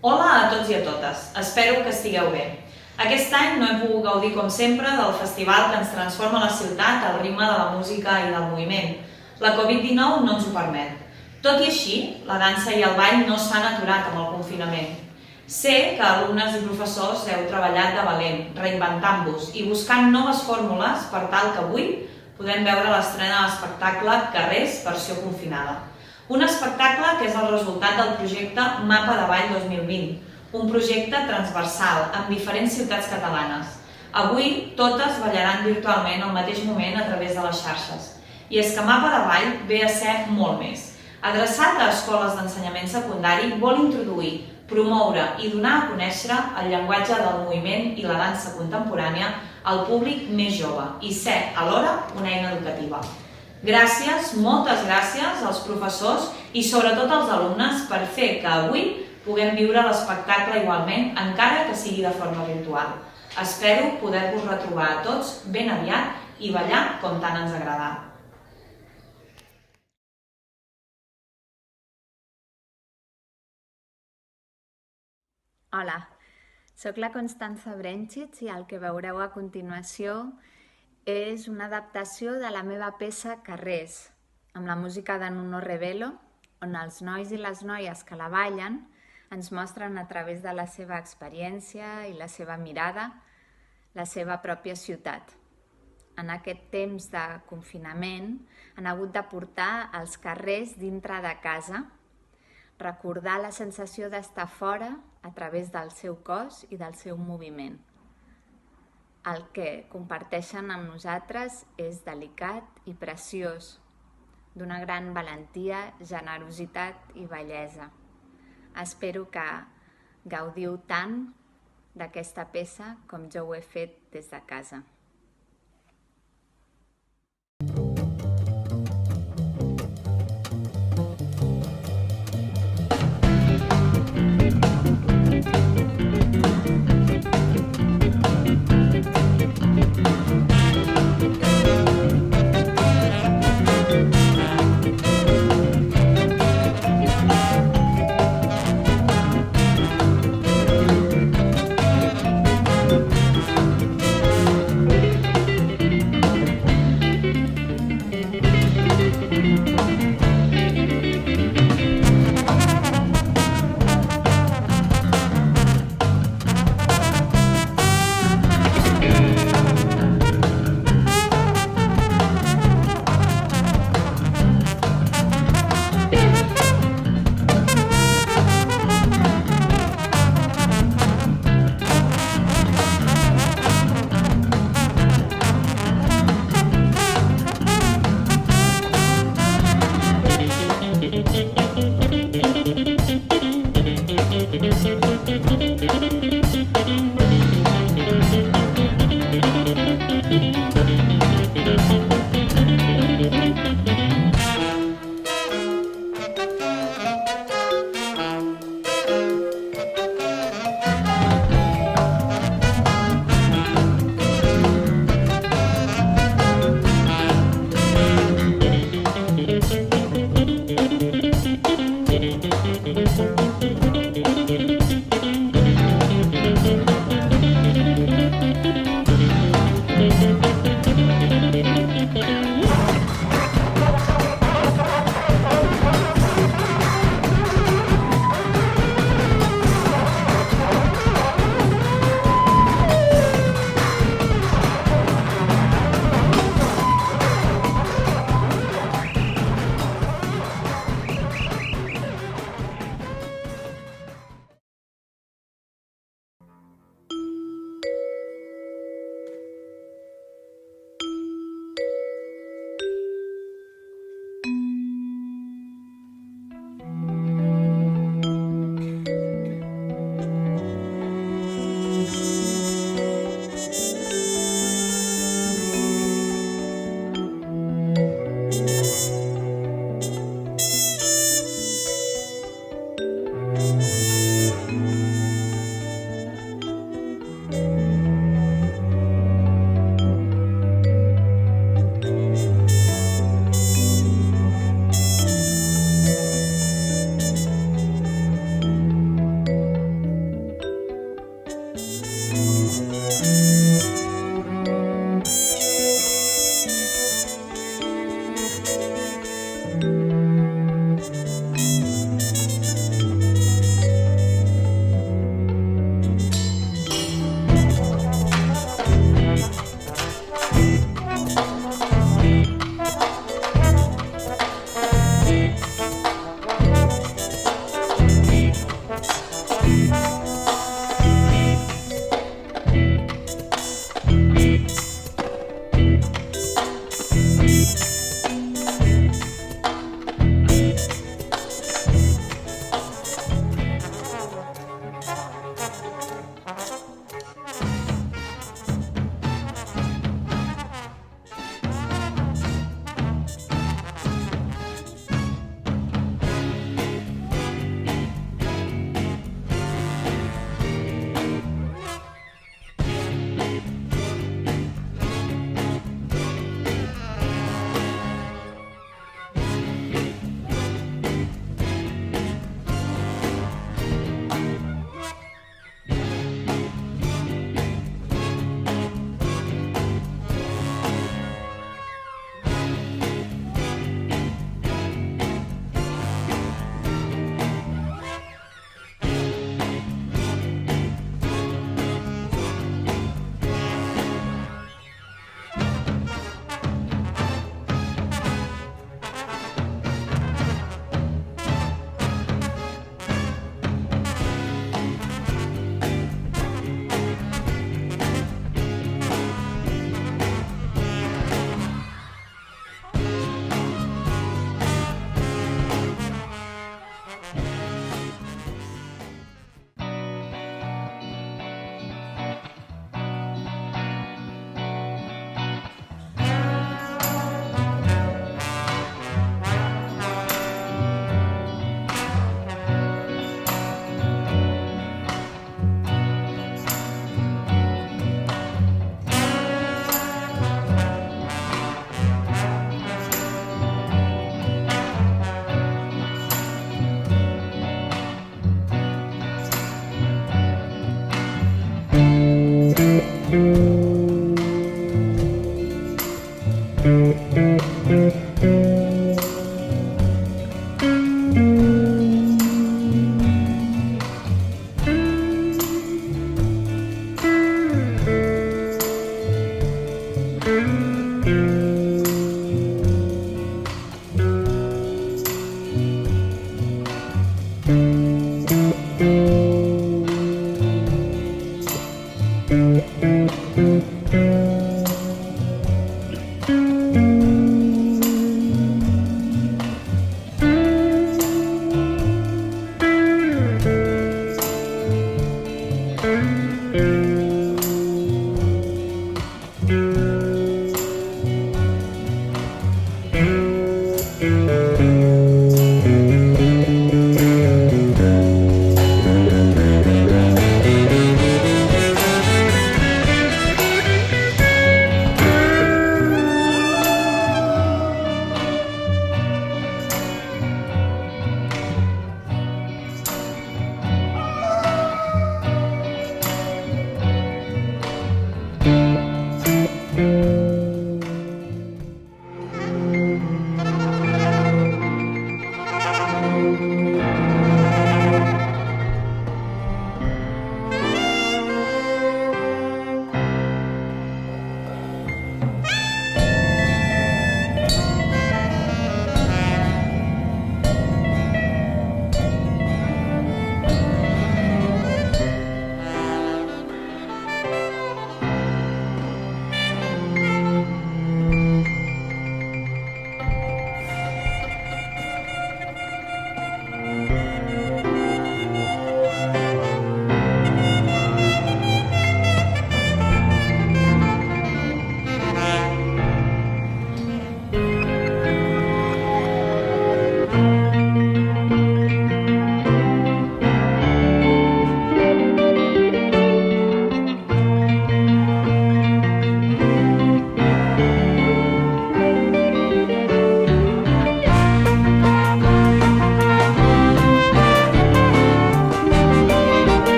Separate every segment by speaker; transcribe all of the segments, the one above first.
Speaker 1: Hola a tots i a totes, espero que estigueu bé. Aquest any no he pogut gaudir com sempre del festival que ens transforma la ciutat al ritme de la música i del moviment. La Covid-19 no ens ho permet. Tot i així, la dansa i el ball no s'han aturat amb el confinament. Sé que alumnes i professors heu treballat de valent, reinventant-vos i buscant noves fórmules per tal que avui podem veure l'estrena de l'espectacle Carrers versió confinada. Un espectacle que és el resultat del projecte Mapa de Ball 2020, un projecte transversal amb diferents ciutats catalanes. Avui totes ballaran virtualment al mateix moment a través de les xarxes. I és que Mapa de Ball ve a ser molt més. Adreçat a escoles d'ensenyament secundari, vol introduir, promoure i donar a conèixer el llenguatge del moviment i la dansa contemporània al públic més jove i ser, alhora, una eina educativa. Gràcies, moltes gràcies als professors i sobretot als alumnes per fer que avui puguem viure l'espectacle igualment, encara que sigui de forma virtual. Espero poder-vos retrobar a tots ben aviat i ballar com tant ens agrada.
Speaker 2: Hola, sóc la Constanza Brenchitz i el que veureu a continuació és una adaptació de la meva peça Carrers, amb la música de Nuno Revelo, on els nois i les noies que la ballen ens mostren a través de la seva experiència i la seva mirada la seva pròpia ciutat. En aquest temps de confinament han hagut de portar els carrers dintre de casa, recordar la sensació d'estar fora a través del seu cos i del seu moviment. El que comparteixen amb nosaltres és delicat i preciós, d'una gran valentia, generositat i bellesa. Espero que gaudiu tant d'aquesta peça com jo ho he fet des de casa.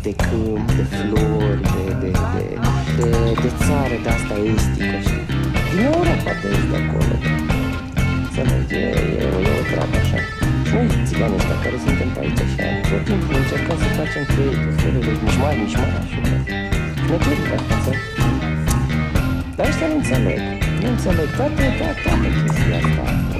Speaker 3: de câmp, de flori, de țară de asta estică, știi? Din Europa de aici, de acolo. Înțelegi, e o treabă așa. Și noi, țiganii ăștia care suntem pe aici așa, tot timpul încercăm să facem cu ei tot felul de mișmari, și ne pierd asta. Dar ăștia nu înțeleg toată chestia asta.